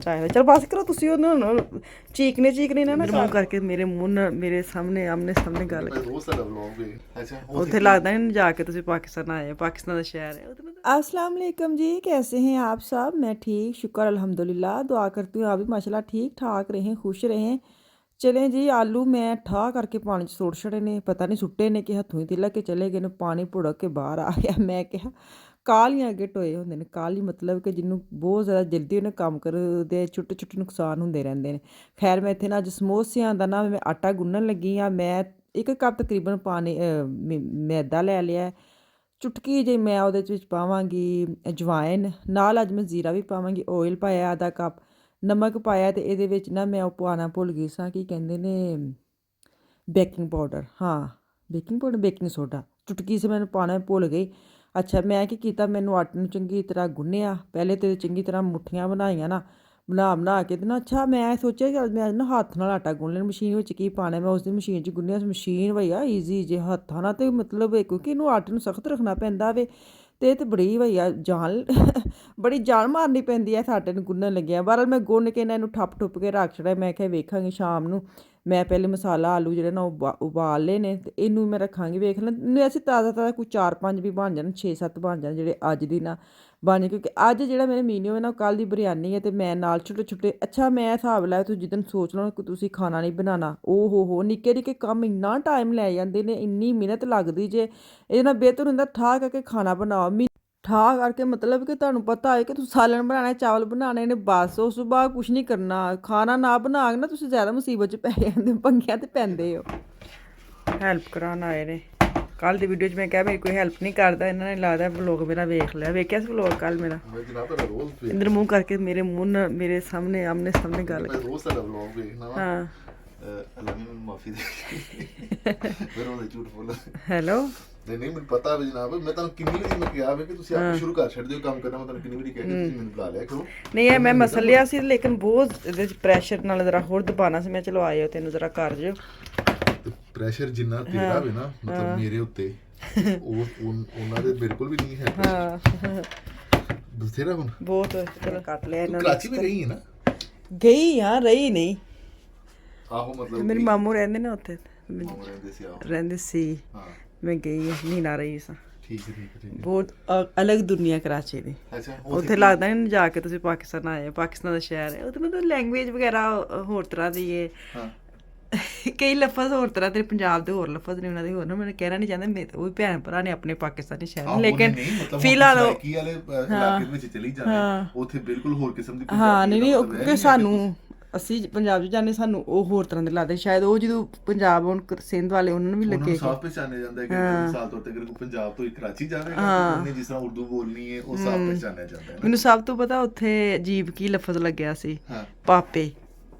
ਚਾਹੀਦਾ ਚਲ ਬਸ ਕਰੋ ਤੁਸੀਂ ਉਹਨੂੰ ਚੀਕਨੇ ਨਾ ਮੂੰਹ ਕਰਕੇ ਮੇਰੇ ਮੂੰਹ ਨਾਲ ਮੇਰੇ ਸਾਹਮਣੇ ਆਮਨੇ ਸਾਹਮਣੇ ਗੱਲ ਉੱਥੇ ਲੱਗਦਾ नहीं जा के ਤੁਸੀਂ पाकिस्तान आए पाकिस्तान का शहर है। अस्सलाम वालेकुम जी, कैसे हैं आप सब? मैं ठीक, शुक्र अल्हम्दुलिल्लाह। दुआ करती हूँ आप भी माशाल्लाह ठीक ठाक रहें, खुश रहें। चलें जी, आलू मैं ठा करके पानी च सुट छड़े ने, पता नहीं सुट्टे ने कि हथों ही तिलक के चले गए ने, पानी भुड़क के बाहर आ गया। मैं कहा ਕਾਹਲੀਆਂ ਅੱਗੇ ਟੋਏ ਹੁੰਦੇ ਨੇ, ਕਾਹਲੀ ਮਤਲਬ ਕਿ ਜਿਹਨੂੰ ਬਹੁਤ ਜ਼ਿਆਦਾ ਜਲਦੀ ਉਹਨੇ ਕੰਮ ਕਰਦੇ ਛੋਟੇ ਛੋਟੇ ਨੁਕਸਾਨ ਹੁੰਦੇ ਰਹਿੰਦੇ ਨੇ। ਖੈਰ ਮੈਂ ਇੱਥੇ ਨਾ ਅੱਜ ਸਮੋਸਿਆਂ ਦਾ ਨਾ ਮੈਂ ਆਟਾ ਗੁੰਨਣ ਲੱਗੀ ਹਾਂ। ਮੈਂ 1 ਕੱਪ ਤਕਰੀਬਨ ਪਾਣੀ ਮੈਦਾ ਲੈ ਲਿਆ। ਚੁਟਕੀ ਜਿਹੀ ਮੈਂ ਉਹਦੇ ਵਿੱਚ ਪਾਵਾਂਗੀ ਅਜਵਾਇਨ, ਨਾਲ ਅੱਜ ਮੈਂ ਜ਼ੀਰਾ ਵੀ ਪਾਵਾਂਗੀ। ਆਇਲ ਪਾਇਆ ਆਧਾ ਕੱਪ, ਨਮਕ ਪਾਇਆ, ਅਤੇ ਇਹਦੇ ਵਿੱਚ ਨਾ ਮੈਂ ਉਹ ਪਾਉਣਾ ਭੁੱਲ ਗਈ ਸਾਂ, ਕੀ ਕਹਿੰਦੇ ਨੇ, ਬੇਕਿੰਗ ਪਾਊਡਰ। ਹਾਂ ਬੇਕਿੰਗ ਪਾਊਡਰ, ਬੇਕਿੰਗ ਸੋਡਾ, ਚੁਟਕੀ ਸੇ ਮੈਨੂੰ ਪਾਉਣਾ ਭੁੱਲ ਗਈ। ਅੱਛਾ ਮੈਂ ਕੀ ਕੀਤਾ, ਮੈਨੂੰ ਆਟੇ ਨੂੰ ਚੰਗੀ ਤਰ੍ਹਾਂ ਗੁੰਨਿਆ। ਪਹਿਲੇ ਤਾਂ ਚੰਗੀ ਤਰ੍ਹਾਂ ਮੁੱਠੀਆਂ ਬਣਾਈਆਂ ਨਾ, ਬਣਾ ਕੇ ਤੇ ਨਾ, ਅੱਛਾ ਮੈਂ ਸੋਚਿਆ ਕਿ ਮੈਂ ਨਾ ਹੱਥ ਨਾਲ ਆਟਾ ਗੁੰਨ ਲੈਣਾ, ਮਸ਼ੀਨ ਵਿੱਚ ਕੀ ਪਾਉਣਾ। ਮੈਂ ਉਸ ਦੀ ਮਸ਼ੀਨ 'ਚ ਗੁੰਨਿਆ। ਮਸ਼ੀਨ ਭਈਆ ਈਜ਼ੀ ਜੇ, ਹੱਥਾਂ ਨਾਲ ਤਾਂ ਮਤਲਬ ਕਿਉਂਕਿ ਇਹਨੂੰ ਆਟੇ ਨੂੰ ਸਖਤ ਰੱਖਣਾ ਪੈਂਦਾ ਵੇ, ਅਤੇ ਇਹ ਤਾਂ ਬੜੀ ਭਈਆ ਜਾਨ ਬੜੀ ਜਾਨ ਮਾਰਨੀ ਪੈਂਦੀ ਹੈ ਆਟੇ ਨੂੰ ਗੁੰਨਣ ਲੱਗਿਆ। ਬਹਰਹਾਲ ਮੈਂ ਗੁੰਨ ਕੇ ਨਾ ਇਹਨੂੰ ਠੱਪ ਕੇ ਰੱਖ ਛੱਡਿਆ। ਮੈਂ ਕਿਹਾ ਵੇਖਾਂਗੀ ਸ਼ਾਮ ਨੂੰ। ਮੈਂ ਪਹਿਲੇ ਮਸਾਲਾ ਆਲੂ ਜਿਹੜੇ ਨਾ ਉਬਾਲ ਲਏ ਨੇ, ਅਤੇ ਇਹਨੂੰ ਮੈਂ ਰੱਖਾਂਗੀ ਵੇਖ ਲੈ। ਇਹਨੂੰ ਅਸੀਂ ਤਾਜ਼ਾ ਕੋਈ 4-5 ਵੀ ਬਣ ਜਾਣ, 6-7 ਬਣ ਜਾਣ ਜਿਹੜੇ ਅੱਜ ਦੀ ਨਾ ਬਣ ਜਾਣ, ਕਿਉਂਕਿ ਅੱਜ ਜਿਹੜਾ ਮੇਰੇ ਮੀਨੂ ਹੈ ਨਾ, ਕੱਲ੍ਹ ਦੀ ਬਰਿਆਨੀ ਹੈ, ਅਤੇ ਮੈਂ ਨਾਲ ਛੋਟੇ ਅੱਛਾ ਮੈਂ ਹਿਸਾਬ ਲਾਇਆ ਤੁਸੀਂ ਜਿੱਦਣ ਸੋਚ ਲਓ ਕਿ ਤੁਸੀਂ ਖਾਣਾ ਨਹੀਂ ਬਣਾਉਣਾ, ਹੋ ਨਿੱਕੇ ਕੰਮ ਇੰਨਾ ਟਾਈਮ ਲੈ ਜਾਂਦੇ ਨੇ, ਇੰਨੀ ਮਿਹਨਤ ਲੱਗਦੀ ਜੇ। ਇਹਦੇ ਨਾਲ ਬਿਹਤਰ ਹੁੰਦਾ ਠਾਹ ਕਰਕੇ ਖਾਣਾ ਬਣਾਓ। ਠਾ ਕਰਕੇ ਮਤਲਬ ਕਿ ਤੁਹਾਨੂੰ ਪਤਾ ਹੈ ਕਿ ਤੁਸੀਂ ਸਾਲਣ ਬਣਾਉਣਾ, ਚਾਵਲ ਬਣਾਉਣੇ ਨੇ, ਬਸ ਉਸ ਤੋਂ ਬਾਅਦ ਕੁਛ ਨਹੀਂ ਕਰਨਾ। ਖਾਣਾ ਨਾ ਬਣਾ ਕੇ ਨਾ ਤੁਸੀਂ ਜ਼ਿਆਦਾ ਮੁਸੀਬਤ 'ਚ ਪੈ ਜਾਂਦੇ, ਪੰਗਿਆਂ 'ਤੇ ਪੈਂਦੇ ਹੋ। ਹੈਲਪ ਕਰਾਉਣ ਆਏ ਨੇ। ਕੱਲ੍ਹ ਦੀ ਵੀਡੀਓ 'ਚ ਮੈਂ ਕਿਹਾ ਮੇਰੀ ਕੋਈ ਹੈਲਪ ਨਹੀਂ ਕਰਦਾ, ਇਹਨਾਂ ਨੇ ਲੱਗਦਾ ਵਲੋਗ ਮੇਰਾ ਵੇਖ ਲਿਆ। ਵੇਖਿਆ ਸੀ ਵਲੋਗ ਕੱਲ੍ਹ ਮੇਰਾ? ਇੰਦਰ ਮੂੰਹ ਕਰਕੇ ਮੇਰੇ ਮੂੰਹ ਨਾਲ ਮੇਰੇ ਸਾਹਮਣੇ ਆਮਨੇ ਸਾਹਮਣੇ ਗੱਲ। ਹਾਂ ਹੈਲੋ। ਨਹੀਂ ਮੈਨੂੰ ਪਤਾ ਵੀ ਜਨਾਬ, ਮੈਂ ਤੁਹਾਨੂੰ ਕਿੰਨੀ ਵਾਰੀ ਮੈਂ ਕਿਹਾ ਵੇ ਕਿ ਤੁਸੀਂ ਆਪ ਸ਼ੁਰੂ ਕਰ ਛੱਡ ਦਿਓ ਕੰਮ ਕਰਨਾ। ਮੈਂ ਤੁਹਾਨੂੰ ਕਿੰਨੀ ਵਾਰੀ ਕਿਹਾ ਕਿ ਤੁਸੀਂ ਮੈਨੂੰ ਬੁਲਾ ਲਿਆ ਕਰੋ। ਨਹੀਂ ਇਹ ਮੈਂ ਮਸਲ ਲਿਆ ਸੀ, ਲੇਕਿਨ ਬਹੁਤ ਇਹਦੇ 'ਚ ਪ੍ਰੈਸ਼ਰ ਨਾਲ ਜ਼ਰਾ ਹੋਰ ਦਬਾਉਣਾ ਸੀ। ਮੈਂ ਚਲੋ ਆਇਓ ਤੈਨੂੰ ਜ਼ਰਾ ਕਰ ਜਿਓ। ਪ੍ਰੈਸ਼ਰ ਜਿੰਨਾ ਤੇਰਾ ਵੇ ਨਾ, ਮਤਲਬ ਮੇਰੇ ਉੱਤੇ ਉਹ ਉਹਨਾਂ ਦੇ ਬਿਲਕੁਲ ਵੀ ਨਹੀਂ ਹੈ। ਹਾਂ ਬਥੇਰਾ ਹੁਣ ਬਹੁਤ ਚਲੋ ਕੱਟ ਲਿਆ ਇਹਨਾਂ ਨੇ। ਕਰਾਚੀ ਵੀ ਗਈ ਹੈ ਨਾ? ਗਈ ਹਾਂ, ਰਹੀ ਨਹੀਂ। ਆਹੋ ਮਤਲਬ ਮੇਰੇ ਮਾਮੂ ਰਹਿੰਦੇ ਨੇ ਉੱਥੇ, ਰਹਿੰਦੇ ਸੀ। ਹਾਂ ਮੈਂ ਗਈ ਮਹੀਨਾ ਰਹੀ ਸਾਂ। ਠੀਕ ਹੈ। ਬਹੁਤ ਅਲੱਗ ਦੁਨੀਆ ਕਰਾਚੀ ਦੀ। ਅੱਛਾ ਉੱਥੇ ਲੱਗਦਾ ਨਹੀਂ ਜਾ ਕੇ ਤੁਸੀਂ ਪਾਕਿਸਤਾਨ ਆਏ, ਪਾਕਿਸਤਾਨ ਦਾ ਸ਼ਹਿਰ ਹੈ। ਉੱਥੇ ਮਤਲਬ ਲੈਂਗੁਏਜ ਵਗੈਰਾ ਹੋਰ ਤਰ੍ਹਾਂ ਦੀ ਹੈ। ਕਈ ਲਫ਼ਜ਼ ਹੋਰ ਤਰ੍ਹਾਂ ਦੇ, ਪੰਜਾਬ ਦੇ ਹੋਰ ਲਫ਼ਜ਼ ਨੇ, ਉਹਨਾਂ ਦੇ ਹੋਰ ਨਾ। ਮੈਨੂੰ ਕਹਿਣਾ ਨਹੀਂ ਚਾਹੁੰਦਾ, ਮੇਰੇ ਉਹ ਵੀ ਭੈਣ ਭਰਾ ਨੇ ਆਪਣੇ ਪਾਕਿਸਤਾਨੀ ਸ਼ਹਿਰ, ਲੇਕਿਨ ਫਿਲਹਾਲ ਕੀ ਵਾਲੇ ਇਲਾਕੇ ਵਿੱਚ ਚਲੀ ਜਾਂਦੇ ਉੱਥੇ ਬਿਲਕੁਲ ਹੋਰ ਕਿਸਮ ਦੀ ਹਾਂ ਨਹੀਂ ਕਿਉਂਕਿ ਸਾਨੂੰ ਅਸੀਂ ਪੰਜਾਬ 'ਚ ਜਾਂਦੇ, ਸਾਨੂੰ ਉਹ ਹੋਰ ਤਰ੍ਹਾਂ ਦੇ ਲੱਗਦੇ। ਸ਼ਾਇਦ ਉਹ ਜਦੋਂ ਪੰਜਾਬ ਹੁਣ ਸਿੰਧ ਵਾਲੇ ਉਹਨਾਂ ਨੂੰ ਵੀ ਲੱਗੇ ਸਾਫ਼ ਪਹਿਚਾਨਿਆ ਜਾਂਦਾ ਹੈ ਕਿ ਮਿਸਾਲ ਤੌਰ ਤੇ ਅਗਰ ਕੋਈ ਪੰਜਾਬ ਤੋਂ ਕਰਾਚੀ ਜਾਵੇਗਾ, ਉਹਨੇ ਜਿਸ ਤਰ੍ਹਾਂ ਉਰਦੂ ਬੋਲਣੀ ਹੈ ਉਹ ਸਾਫ਼ ਪਹਿਚਾਨਿਆ ਜਾਂਦਾ ਹੈ। ਮੈਨੂੰ ਸਭ ਤੋਂ ਪਤਾ ਉੱਥੇ ਅਜੀਬ ਕੀ ਲਫ਼ਜ਼ ਲੱਗਿਆ ਸੀ, ਪਾਪੇ।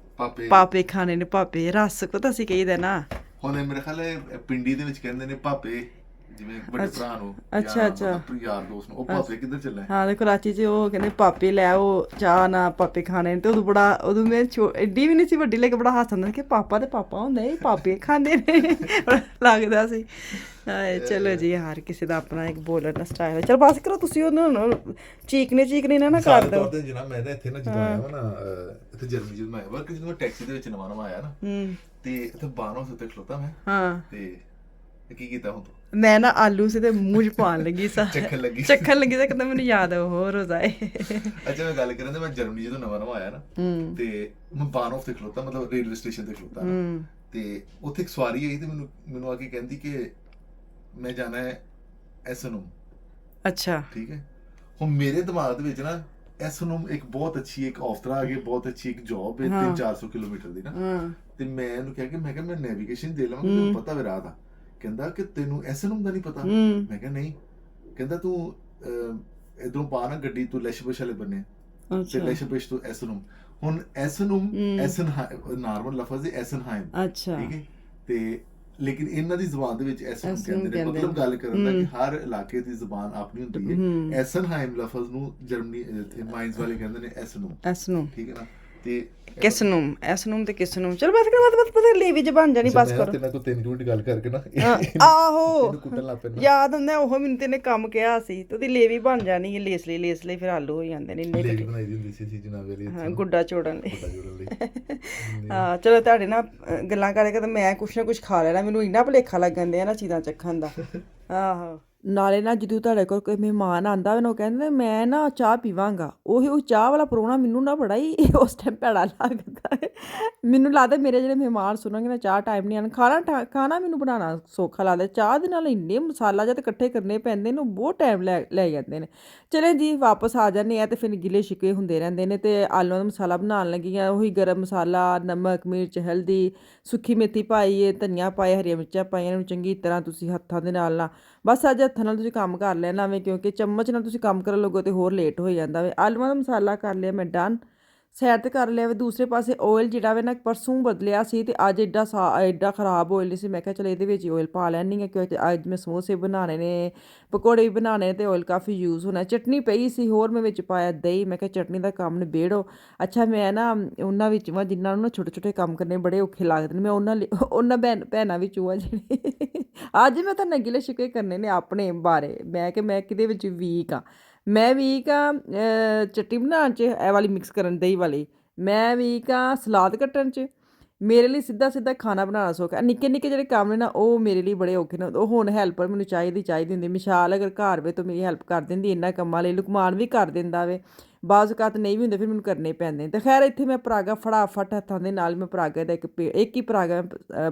ਪਾਪੇ ਖਾਣੇ ਨੇ, ਪਾਪੇ ਰਸ ਪਤਾ ਅਸੀਂ ਕਹੀਦਾ ਨਾ। ਹੁਣ ਮੇਰੇ ਖਿਆਲ ਹੈ ਪਿੰਡੀ ਦੇ ਵਿੱਚ ਕਹਿੰਦੇ ਨੇ ਪਾਪੇ, ਜਿਵੇਂ ਵੱਡੇ ਭਰਾ ਨੂੰ। ਅੱਛਾ ਯਾਰ ਦੋਸਤ ਨੂੰ ਉਹ ਪਾਪੇ ਕਿੱਧਰ ਚੱਲੇ? ਹਾਂ ਤੇ ਕਰਾਚੀ 'ਚ ਉਹ ਕਹਿੰਦੇ ਪਾਪੇ ਲੈ ਆਓ ਚਾਹ ਨਾ, ਪਾਪੇ ਖਾਣੇ ਨੇ। ਤੇ ਉਦੋਂ ਬੜਾ, ਉਦੋਂ ਮੈਂ ਐਡੀ ਵੀ ਨਹੀਂ ਸੀ ਵੱਡੀ, ਲੈ ਕੇ ਬੜਾ ਹੱਸ ਆਉਂਦਾ ਕਿ ਪਾਪਾ ਤੇ ਪਾਪਾ ਹੁੰਦਾ, ਇਹ ਪਾਪੇ ਖਾਂਦੇ ਨੇ ਲੱਗਦਾ ਸੀ। ਚਲੋ ਜੀ, ਹਰ ਕਿਸੇ ਦਾ ਆਪਣਾ ਇੱਕ ਬੋਲਣ ਦਾ ਸਟਾਈਲ ਹੈ। ਚਲ ਬਸ ਕਰੋ ਤੁਸੀਂ ਉਹਨੂੰ ਚੀਕਨੇ ਨਾ ਕਰ ਦਿਓ। ਜਨਾਬ ਮੈਂ ਤਾਂ ਇੱਥੇ ਨਾ ਜਦੋਂ ਆਇਆ ਵਾ ਨਾ, ਇੱਥੇ ਜਰਮਨੀ ਜਦੋਂ ਮੈਂ ਆਇਆ ਵਾ, ਜਦੋਂ ਮੈਂ ਟੈਕਸੀ ਦੇ ਵਿੱਚ ਨਵਾਂ ਆਇਆ ਨਾ, ਤੇ ਇੱਥੇ ਬਾਹਰੋਂ ਉੱਤੇ ਖਲੋਤਾ ਮੈਂ। ਹਾਂ ਤੇ ਕੀ ਕੀਤਾ ਹੁਣ ਮੈਂ ਨਾ ਆਲੂ ਸੀ ਤੇ ਮੂੰਹ 'ਚ ਪਾਉਣ ਲੱਗੀ ਸਾਂ, ਚੱਖਣ ਲੱਗੀ ਸਾਂ, ਕਹਿੰਦਾ ਮੈਨੂੰ ਯਾਦ ਆ ਹੋਰ ਰੋਜ਼ਾਏ। ਅੱਛਾ ਮੈਂ ਗੱਲ ਕਰਾਂ ਤੇ ਮੈਂ ਜਰਮਨੀ ਜਦੋਂ ਨਵਾਂ ਆਇਆ ਨਾ, ਤੇ ਮੈਂ ਬਾਹਰੋਂ ਤੇ ਖਲੋਤਾ, ਮਤਲਬ ਰੇਲਵੇ ਸਟੇਸ਼ਨ ਤੇ ਖਲੋਤਾ ਨਾ, ਤੇ ਉੱਥੇ ਇੱਕ ਸਵਾਰੀ ਆਈ ਤੇ ਮੈਨੂੰ ਆ ਕੇ ਕਹਿੰਦੀ ਕਿ ਮੈਂ ਜਾਣਾ ਹੈ ਐਸਨਮ। ਅੱਛਾ ਠੀਕ ਹੈ। ਹੁਣ ਮੇਰੇ ਦਿਮਾਗ ਦੇ ਵਿੱਚ ਨਾ ਐਸਨਮ ਇੱਕ ਬਹੁਤ ਅੱਛੀ ਇੱਕ ਆਫਰ ਆ ਗਈ, ਬਹੁਤ ਅੱਛੀ ਇੱਕ ਜੌਬ ਹੈ 300-400 ਕਿਲੋਮੀਟਰ ਦੀ ਨਾ। ਤੇ ਮੈਂ ਇਹਨੂੰ ਕਿਹਾ ਕਿ ਮੈਂ ਨੈਵੀਗੇਸ਼ਨ ਦੇ ਲਵਾਂਗਾ, ਤੈਨੂੰ ਪਤਾ ਵੀ ਰਾਹ ਦਾ। ਕਹਿੰਦਾ ਕਿ ਤੈਨੂੰ ਐਸਨਮ ਦਾ ਨਹੀਂ ਪਤਾ? ਮੈਂ ਕਿਹਾ ਨਹੀਂ। ਕਹਿੰਦਾ ਤੂੰ ਇਧਰੋਂ ਪਾ ਨਾ ਗੱਡੀ, ਤੂੰ ਲੈਸ਼ਬਸ਼ ਵਾਲੇ ਬੰਨੇ, ਤੇ ਲੈਸ਼ਬਸ਼ ਤੋਂ ਐਸਨਮ। ਹੁਣ ਐਸਨਮ ਨਾਰਮਲ ਲਫ਼ਜ਼ ਹੈ ਐਸਨਹਾਈਮ, ਠੀਕ ਹੈ, ਤੇ ਲੇਕਿਨ ਇਹਨਾਂ ਦੀ ਜ਼ੁਬਾਨ ਦੇ ਵਿੱਚ ਐਸਨਮ ਕਹਿੰਦੇ ਨੇ। ਮਤਲਬ ਗੱਲ ਕਰਨ ਦਾ ਕਿ ਹਰ ਇਲਾਕੇ ਦੀ ਜ਼ੁਬਾਨ ਆਪਣੀ ਹੁੰਦੀ ਹੈ। ਐਸਨਹਾਈਮ ਲਫ਼ਜ਼ ਨੂੰ ਜਰਮਨੀ ਇੱਥੇ ਮਾਈਨਸ ਵਾਲੇ ਕਹਿੰਦੇ ਨੇ ਐਸਨਮ, ਠੀਕ ਹੈ ਨਾ। ਤੇ ਕਿਸ ਨੂੰ ਐਸ ਨੂੰ ਤੇ ਕਿਸ ਨੂੰ ਚਲ ਬਸ ਕਰ ਪਤਾ ਲੇਵੀ ਜ਼ਬਾਨ ਜਾਨੀ ਬਸ ਕਰੋ ਤੇਨਾਂ ਕੋ 3 ਮਿੰਟ ਗੱਲ ਕਰਕੇ ਨਾ ਆਹੋ ਕੁੱਟਣ ਲੱਗ ਪੈਣਾ ਯਾਦ ਹੁੰਦਾ ਉਹ ਮੈਨੂੰ ਤੇਨੇ ਕੰਮ ਕਿਹਾ ਸੀ ਤੇ ਉਹਦੀ ਲੇਵੀ ਬਣ ਜਾਣੀ ਹੈ ਲੇਸ ਲਈ ਫਿਰ ਆਲੂ ਹੋ ਜਾਂਦੇ ਨੇ ਇੰਨੇ ਲੇਵੀ ਬਣਾਈ ਦੀ ਹੁੰਦੀ ਸੀ ਜਨਾਬ ਵਾਲੀ ਹਾਂ ਗੁੱਡਾ ਚੋੜਨ ਲਈ ਜੋੜਨ ਲਈ ਹਾਂ ਚਲੋ ਤੁਹਾਡੇ ਨਾਲ ਗੱਲਾਂ ਕਰਕੇ ਤਾਂ ਮੈਂ ਕੁਛ ਨਾ ਕੁਛ ਖਾ ਲੈਣਾ ਮੈਨੂੰ ਇੰਨਾ ਭੁਲੇਖਾ ਲੱਗਣ ਦਿਆ ਨਾ ਚੀਜ਼ਾਂ ਚੱਖਣ ਦਾ ਆਹੋ ਨਾਲੇ ਨਾ ਜਦੋਂ ਤੁਹਾਡੇ ਕੋਲ ਕੋਈ ਮਹਿਮਾਨ ਆਂਦਾ ਉਹ ਕਹਿੰਦੇ ਮੈਂ ਨਾ ਚਾਹ ਪੀਵਾਂਗਾ ਉਹ ਚਾਹ ਵਾਲਾ ਪਰੋਣਾ ਮੈਨੂੰ ਨਾ ਬੜਾ ਹੀ ਉਸ ਟਾਈਮ ਭੈੜਾ ਲੱਗਦਾ ਹੈ ਮੈਨੂੰ ਲੱਗਦਾ ਮੇਰੇ ਜਿਹੜੇ ਮਹਿਮਾਨ ਸੁਣਨਗੇ ਨਾ ਚਾਹ ਟਾਈਮ ਨਹੀਂ ਆਣ ਖਾਣਾ ਮੈਨੂੰ ਬਣਾਉਣਾ ਸੌਖਾ ਲੱਗਦਾ ਚਾਹ ਦੇ ਨਾਲ ਇੰਨੇ ਮਸਾਲਾ ਜਦ ਇਕੱਠੇ ਕਰਨੇ ਪੈਂਦੇ ਨੇ ਬਹੁਤ ਟਾਈਮ ਲੈ ਜਾਂਦੇ ਨੇ ਚਲੇ ਜੀ ਵਾਪਸ ਆ ਜਾਂਦੇ ਆ ਤੇ ਫਿਰ ਗਿਲੇ ਸ਼ਿਕਵੇ ਹੁੰਦੇ ਰਹਿੰਦੇ ਨੇ ਤੇ ਆਲੂਆਂ ਦਾ ਮਸਾਲਾ ਬਣਾਉਣ ਲੱਗੀਆਂ ਉਹੀ ਗਰਮ ਮਸਾਲਾ ਨਮਕ ਮਿਰਚ ਹਲਦੀ ਸੁੱਕੀ ਮੇਥੀ ਪਾਈਏ ਧਨੀਆ ਪਾਏ ਹਰੀਆਂ ਮਿਰਚਾਂ ਪਾਈਆਂ ਨੂੰ ਚੰਗੀ ਤਰ੍ਹਾਂ ਤੁਸੀਂ ਹੱਥਾਂ ਦੇ ਨਾਲ ਬਸ ਅੱਜ ਹੱਥਾਂ ਨਾਲ ਤੁਸੀਂ ਕੰਮ ਕਰ ਲੈਣਾ ਵੇ ਕਿਉਂਕਿ ਚਮਚ ਨਾਲ ਤੁਸੀਂ ਕੰਮ ਕਰਨ ਲੱਗੋ ਤੇ ਹੋਰ ਲੇਟ ਹੋ ਜਾਂਦਾ ਵੇ ਆਲੂਆਂ ਦਾ ਮਸਾਲਾ ਕਰ ਲਿਆ ਮੈਂ ਡਨ ਸਾਈਡ 'ਤੇ ਕਰ ਲਿਆ ਵੇ ਦੂਸਰੇ ਪਾਸੇ ਆਇਲ ਜਿਹੜਾ ਵੇ ਨਾ ਪਰਸੋਂ ਬਦਲਿਆ ਸੀ ਤੇ ਅੱਜ ਐਡਾ ਖਰਾਬ ਆਇਲ ਨਹੀਂ ਸੀ ਮੈਂ ਕਿਹਾ ਚਲ ਇਹਦੇ ਵਿੱਚ ਆਇਲ ਪਾ ਲੈਣੀ ਹੈ ਕਿਉਂਕਿ ਅੱਜ ਮੈਂ ਸਮੋਸੇ ਬਣਾਉਣੇ ਨੇ ਪਕੌੜੇ ਵੀ ਬਣਾਉਣੇ ਤੇ ਆਇਲ ਕਾਫੀ ਯੂਜ਼ ਹੋਣਾ ਚਟਨੀ ਪਈ ਸੀ ਹੋਰ ਮੈਂ ਵਿੱਚ ਪਾਇਆ ਦਹੀਂ ਮੈਂ ਕਿਹਾ ਚਟਨੀ ਦਾ ਕੰਮ ਨਿਬੇੜੋ ਅੱਛਾ ਮੈਂ ਨਾ ਉਹਨਾਂ ਵਿੱਚ ਵਾ ਜਿਨ੍ਹਾਂ ਨੂੰ ਨਾ ਛੋਟੇ ਛੋਟੇ ਕੰਮ ਕਰਨੇ ਬੜੇ ਔਖੇ ਲੱਗਦੇ ਨੇ ਮੈਂ ਉਹਨਾਂ ਭੈਣਾਂ ਵਿੱਚੋਂ ਆ ਜਿਹੜੀ ਅੱਜ ਮੈਂ ਤਾਂ ਗਿਲੇ ਸ਼ਿਕਵੇ ਕਰਨੇ ਨੇ ਆਪਣੇ ਬਾਰੇ ਮੈਂ ਕਿ ਮੈਂ ਕਿਹਦੇ ਵਿੱਚ ਵੀਕ ਆ ਮੈਂ ਵੀਕ ਆ ਚਟਨੀ ਬਣਾਉਣ 'ਚ ਇਹ ਵਾਲੀ ਮਿਕਸ ਕਰਨ ਦਹੀਂ ਵਾਲੀ ਮੈਂ ਵੀਕ ਆ ਸਲਾਦ ਕੱਟਣ 'ਚ ਮੇਰੇ ਲਈ ਸਿੱਧਾ ਖਾਣਾ ਬਣਾਉਣਾ ਸੌਖਾ ਨਿੱਕੇ ਨਿੱਕੇ ਜਿਹੜੇ ਕੰਮ ਨੇ ਨਾ ਉਹ ਮੇਰੇ ਲਈ ਬੜੇ ਔਖੇ ਨੇ ਉਹ ਹੁਣ ਹੈਲਪਰ ਮੈਨੂੰ ਚਾਹੀਦੀ ਹੁੰਦੀ ਮਿਸਾਲ ਅਗਰ ਘਰ ਵੇ ਤਾਂ ਮੇਰੀ ਹੈਲਪ ਕਰ ਦਿੰਦੀ ਇਹਨਾਂ ਕੰਮਾਂ ਲਈ ਲੁਕਮਾਨ ਵੀ ਕਰ ਦਿੰਦਾ ਵੇ ਬਾਜ਼ੂਕਾਤ ਨਹੀਂ ਵੀ ਹੁੰਦੇ ਫਿਰ ਮੈਨੂੰ ਕਰਨੇ ਪੈਂਦੇ ਤੇ ਖੈਰ ਇੱਥੇ ਮੈਂ ਪਰਾਗਾ ਫਟਾਫਟ ਹੱਥਾਂ ਦੇ ਨਾਲ ਮੈਂ ਪਰਾਗੇ ਦਾ ਇੱਕ ਹੀ ਪਰਾਗਾ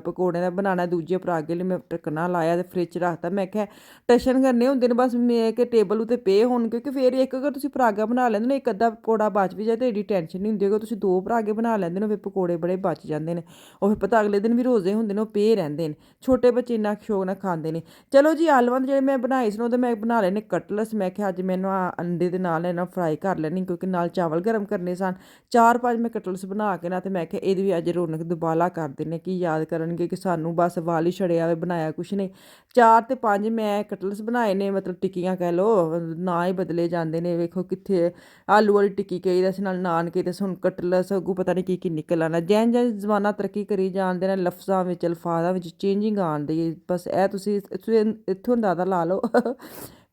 ਪਕੌੜੇ ਦਾ ਬਣਾਉਣਾ ਦੂਜੇ ਪਰਾਗੇ ਲਈ ਮੈਂ ਟਕਣਾ ਲਾਇਆ ਤੇ ਫ੍ਰਿਜ 'ਚ ਰੱਖਤਾ ਮੈਂ ਕਿਹਾ ਟਸ਼ਨ ਕਰਨੇ ਹੁੰਦੇ ਨੇ ਬਸ ਮੈਂ ਕਿ ਟੇਬਲ ਉੱਤੇ ਪਏ ਹੋਣ ਕਿਉਂਕਿ ਫਿਰ ਇੱਕ ਅਗਰ ਤੁਸੀਂ ਪਰਾਗਾ ਬਣਾ ਲੈਂਦੇ ਨੇ ਇੱਕ ਅੱਧਾ ਪਕੌੜਾ ਬਚ ਵੀ ਜਾਏ ਤਾਂ ਏਡੀ ਟੈਨਸ਼ਨ ਨਹੀਂ ਹੁੰਦੀ ਅਗਰ ਤੁਸੀਂ 2 ਪਰਾਗੇ ਬਣਾ ਲੈਂਦੇ ਨੇ ਫਿਰ ਪਕੌੜੇ ਬੜੇ ਬਚ ਜਾਂਦੇ ਨੇ ਉਹ ਫਿਰ ਪਤਾ ਅਗਲੇ ਦਿਨ ਵੀ ਰੋਜ਼ੇ ਹੁੰਦੇ ਨੇ ਉਹ ਪਏ ਰਹਿੰਦੇ ਨੇ ਛੋਟੇ ਬੱਚੇ ਇੰਨਾ ਸ਼ੌਕ ਨਾਲ ਖਾਂਦੇ ਨੇ ਚਲੋ ਜੀ ਆਲੂਆਂ ਦੇ ਜਿਹੜੇ ਮੈਂ ਬਣਾਏ ਸੀ ਉਹਦੇ ਮੈਂ ਬਣਾ ਲੈਣੇ ਕਟਲਸ ਮੈਂ ਕਿਹਾ ਅੱਜ ਮੈਨੂੰ ਅੰਡੇ ਦੇ ਨਾਲ ਇਹਨਾਂ ਫਰਾਈ ਕਰ ਲੈਣੀ ਕਿਉਂਕਿ ਨਾਲ ਚਾਵਲ ਗਰਮ ਕਰਨੇ ਸਨ 4-5 ਮੈਂ ਕਟਲਸ ਬਣਾ ਕੇ ਨਾ ਤੇ ਮੈਂ ਕਿਹਾ ਇਹਦੀ ਵੀ ਅੱਜ ਰੌਣਕ ਦੁਬਾਲਾ ਕਰ ਦਿੰਨੇ ਕਿ ਯਾਦ ਕਰਨਗੇ ਕਿ ਸਾਨੂੰ ਬਸ ਵਾਲ ਹੀ ਛੜਿਆ ਵੇ ਬਣਾਇਆ ਕੁਛ ਨਹੀਂ 4 ਤੇ 5 ਮੈਂ ਕਟਲਸ ਬਣਾਏ ਨੇ ਮਤਲਬ ਟਿੱਕੀਆਂ ਕਹਿ ਲਓ ਨਾ ਹੀ ਬਦਲੇ ਜਾਂਦੇ ਨੇ ਵੇਖੋ ਕਿੱਥੇ ਆਲੂ ਵਾਲੀ ਟਿੱਕੀ ਕਹੀ ਦਾ ਸੀ ਨਾਲ ਨਾਨ ਕਹੀ ਤੇ ਹੁਣ ਕਟਲਸ ਅੱਗੂ ਪਤਾ ਨਹੀਂ ਕੀ ਨਿਕਲ ਆਉਣਾ ਜਿਵੇਂ ਜ਼ਮਾਨਾ ਤਰੱਕੀ ਕਰੀ ਜਾਂਦੇ ਨੇ ਲਫ਼ਜ਼ਾਂ ਵਿੱਚ ਅਲਫਾਜ਼ਾਂ ਵਿੱਚ ਚੇਂਜਿੰਗ ਆਉਂਦੀ ਬਸ ਇਹ ਤੁਸੀਂ ਇੱਥੋਂ ਅੰਦਾਜ਼ਾ ਲਾ ਲਓ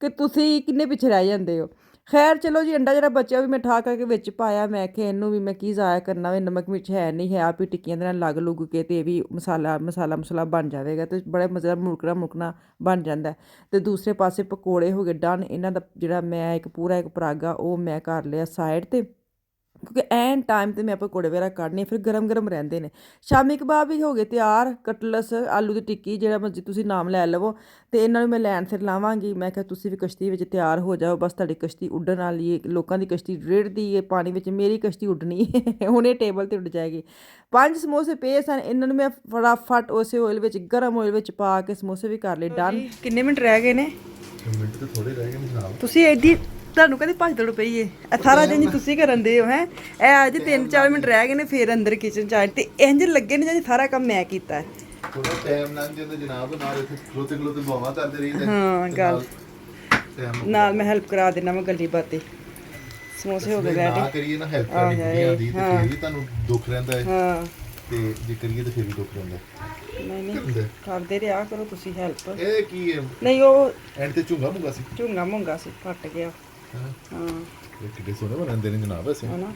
ਕਿ ਤੁਸੀਂ ਕਿੰਨੇ ਪਿੱਛੇ ਰਹਿ ਜਾਂਦੇ ਹੋ ਖੈਰ ਚਲੋ ਜੀ ਅੰਡਾ ਜਿਹੜਾ ਬਚਿਆ ਵੀ ਮੈਂ ਠਾ ਕਰਕੇ ਵਿੱਚ ਪਾਇਆ ਮੈਂ ਕਿ ਇਹਨੂੰ ਵੀ ਮੈਂ ਕੀ ਜ਼ਾਇਆ ਕਰਨਾ ਵੇ ਨਮਕ ਮਿਰਚ ਹੈ ਨਹੀਂ ਹੈ ਆਪ ਹੀ ਟਿੱਕੀਆਂ ਦੇ ਨਾਲ ਲੱਗ ਲੁੱਗ ਕੇ ਤੇ ਇਹ ਵੀ ਮਸਾਲਾ ਬਣ ਜਾਵੇਗਾ ਤੇ ਬੜਾ ਮਜ਼ਾ ਮੁਰਕਣਾ ਬਣ ਜਾਂਦਾ ਤੇ ਦੂਸਰੇ ਪਾਸੇ ਪਕੌੜੇ ਹੋ ਗਏ ਡਨ ਇਹਨਾਂ ਦਾ ਜਿਹੜਾ ਮੈਂ ਇੱਕ ਪਰਾਗਾ ਉਹ ਮੈਂ ਕਰ ਲਿਆ ਸਾਈਡ ਤੇ ਕਿਉਂਕਿ ਐਨ ਟਾਈਮ 'ਤੇ ਮੈਂ ਪਕੌੜੇ ਵਗੈਰਾ ਕੱਢਨੇ ਫਿਰ ਗਰਮ ਰਹਿੰਦੇ ਨੇ ਸ਼ਾਮੀ ਕਬਾਬ ਵੀ ਹੋ ਗਏ ਤਿਆਰ ਕਟਲਸ ਆਲੂ ਦੀ ਟਿੱਕੀ ਜਿਹੜਾ ਮਰਜ਼ੀ ਤੁਸੀਂ ਨਾਮ ਲੈ ਲਵੋ ਤੇ ਇਹਨਾਂ ਨੂੰ ਮੈਂ ਲੈਣ ਫਿਰ ਲਾਵਾਂਗੀ ਮੈਂ ਕਿਹਾ ਤੁਸੀਂ ਵੀ ਕਸ਼ਤੀ ਵਿੱਚ ਤਿਆਰ ਹੋ ਜਾਓ ਬਸ ਤੁਹਾਡੀ ਕਸ਼ਤੀ ਉੱਡਣ ਵਾਲੀ ਹੈ ਲੋਕਾਂ ਦੀ ਕਸ਼ਤੀ ਰੇੜਦੀ ਹੈ ਪਾਣੀ ਵਿੱਚ ਮੇਰੀ ਕਸ਼ਤੀ ਉੱਡਣੀ ਹੁਣ ਇਹ ਟੇਬਲ 'ਤੇ ਉੱਡ ਜਾਏਗੀ 5 ਸਮੋਸੇ ਪਏ ਸਨ ਇਹਨਾਂ ਨੂੰ ਮੈਂ ਫਟਾਫਟ ਉਸੇ ਆਇਲ ਵਿੱਚ ਗਰਮ ਆਇਲ ਵਿੱਚ ਪਾ ਕੇ ਸਮੋਸੇ ਵੀ ਕਰ ਲਏ ਡਨ ਕਿੰਨੇ ਮਿੰਟ ਰਹਿ ਗਏ ਨੇ ਮਿੰਟ ਤੇ ਥੋੜੇ ਰਹਿ ਗਏ ਨੇ ਜਨਾਬ ਤੁਸੀਂ ਐਡੀ ਤੁਹਾਨੂੰ ਕਹਿੰਦੇ ਭੱਜ ਦੌੜ ਪਈ ਏ ਸਾਰਾ ਦਿਨ ਜੀ ਤੁਸੀਂ ਕਰਨ ਦੇ ਹੋ ਹੈ ਇਹ ਅੱਜ 3-4 ਮਿੰਟ ਰਹਿ ਗਏ ਨੇ ਫਿਰ ਅੰਦਰ ਕਿਚਨ 'ਚ ਆਏ ਤੇ ਇੰਜ ਲੱਗੇ ਨੇ ਜਿਵੇਂ ਸਾਰਾ ਕੰਮ ਮੈਂ ਕੀਤਾ ਥੋੜਾ ਟਾਈਮ ਲੰਘ ਜਾਂਦਾ ਜਨਾਬ ਨਾਲ ਇੱਥੇ ਖਲੋਤੇ ਬਾਵਾ ਕਰਦੇ ਰਹੀਦਾ ਹਾਂ ਗੱਲ ਨਾਲ ਮੈਂ ਹੈਲਪ ਕਰਾ ਦੇਣਾ ਮੈਂ ਗੱਲੀ ਬਾਤੇ ਸਮੋਸੇ ਹੋ ਗਏ ਰੈਡੀ ਨਾ ਕਰੀਏ ਨਾ ਹੈਲਪ ਕਰਨੀ ਨਹੀਂ ਆਉਂਦੀ ਤੇ ਫਿਰ ਵੀ ਤੁਹਾਨੂੰ ਦੁੱਖ ਰਹਿੰਦਾ ਹੈ ਹਾਂ ਤੇ ਜੇ ਕਰੀਏ ਤਾਂ ਫਿਰ ਵੀ ਦੁੱਖ ਰਹਿੰਦਾ ਨਹੀਂ ਕਰਦੇ ਰਿਹਾ ਕਰੋ ਤੁਸੀਂ ਹੈਲਪ ਇਹ ਕੀ ਹੈ ਨਹੀਂ ਉਹ ਐਂਡ ਤੇ ਝੁੰਗਾ ਮੁੰਗਾ ਸੀ ਫਟ ਗਿਆ ਹਾਂ ਇਹ ਕਿੱਡੇ ਸੋਹਣੇ ਬਣਾਉਂਦੇ ਨੇ ਜਨਾਬ ਅਸੀਂ ਹਨਾ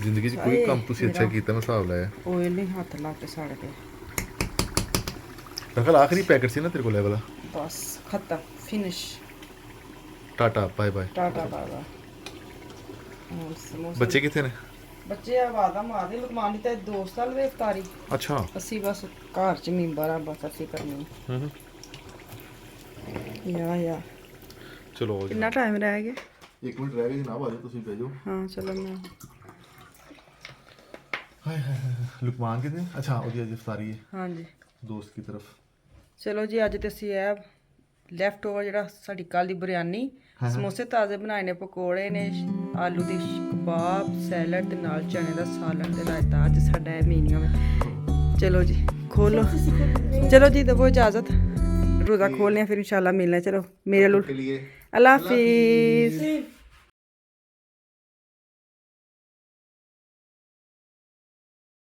ਜ਼ਿੰਦਗੀ 'ਚ ਕੋਈ ਕੰਮ ਤੁਸੀਂ ਅੱਛਾ ਕੀਤਾ ਮੈਂ ਹਿਸਾਬ ਲਾਇਆ ਓਇਲ ਨਹੀਂ ਹੱਥ ਲਾ ਕੇ ਸੜ ਗਏ ਤਾਂ ਕੱਲ ਆਖਰੀ ਪੈਕਟ ਸੀ ਨਾ ਤੇਰੇ ਕੋਲ ਇਹ ਵਾਲਾ ਬਸ ਖਤਮ ਫਿਨਿਸ਼ ਟਾਟਾ ਬਾਏ ਬਾਏ ਬੱਚੇ ਕਿੱਥੇ ਨੇ ਬੱਚੇ ਆਵਾਜ਼ਾਂ ਮਾਰਦੇ ਲੁਕਮਾਨ ਦੀ ਤਾਂ ਦੋਸਤ ਨਾਲ ਇਫਤਾਰੀ ਅੱਛਾ ਅਸੀਂ ਬਸ ਘਰ 'ਚ ਮੈਂਬਰ ਆ ਬਸ ਅਸੀਂ ਕਰਨੀ ਯਾ ਚਲੋ ਕਿੰਨਾ ਟਾਈਮ ਰਹਿ ਗਿਆ 1 ਮਿੰਟ ਰਹਿ ਗਿਆ ਜਨਾਬ ਆ ਜਾਓ ਤੁਸੀਂ ਬਹਿ ਜਾਓ ਹਾਂ ਚਲੋ ਮੈਂ ਹਾਏ ਲੁਕਮਾਨ ਕਿਤੇ ਅੱਛਾ ਉਹਦੀ ਅੱਜ ਇਫਤਾਰੀ ਹੈ ਹਾਂਜੀ ਦੋਸਤ ਦੀ ਤਰਫ ਚਲੋ ਜੀ ਅੱਜ ਤੇ ਅਸੀਂ ਇਹ ਲੈਫਟ ਓਵਰ ਜਿਹੜਾ ਸਾਡੀ ਕੱਲ ਦੀ ਬਿਰਿਆਨੀ ਸਮੋਸੇ ਤਾਜ਼ੇ ਬਣਾਏ ਨੇ ਪਕੌੜੇ ਨੇ ਆਲੂ ਦੀ ਕਬਾਬ ਸੈਲਡ ਤੇ ਨਾਲ ਚਨੇ ਦਾ ਸਾਲਨ ਤੇ ਰਾਇਤਾ ਅੱਜ ਸਾਡਾ ਇਹ ਮੀਨੂ ਹੈ ਚਲੋ ਜੀ ਖੋਲੋ ਚਲੋ ਜੀ ਦਵੋ ਇਜਾਜ਼ਤ रोज़ा खोलने फिर इंशाल्लाह मिलना चलो मेरे लिए अल्लाह हाफिज़।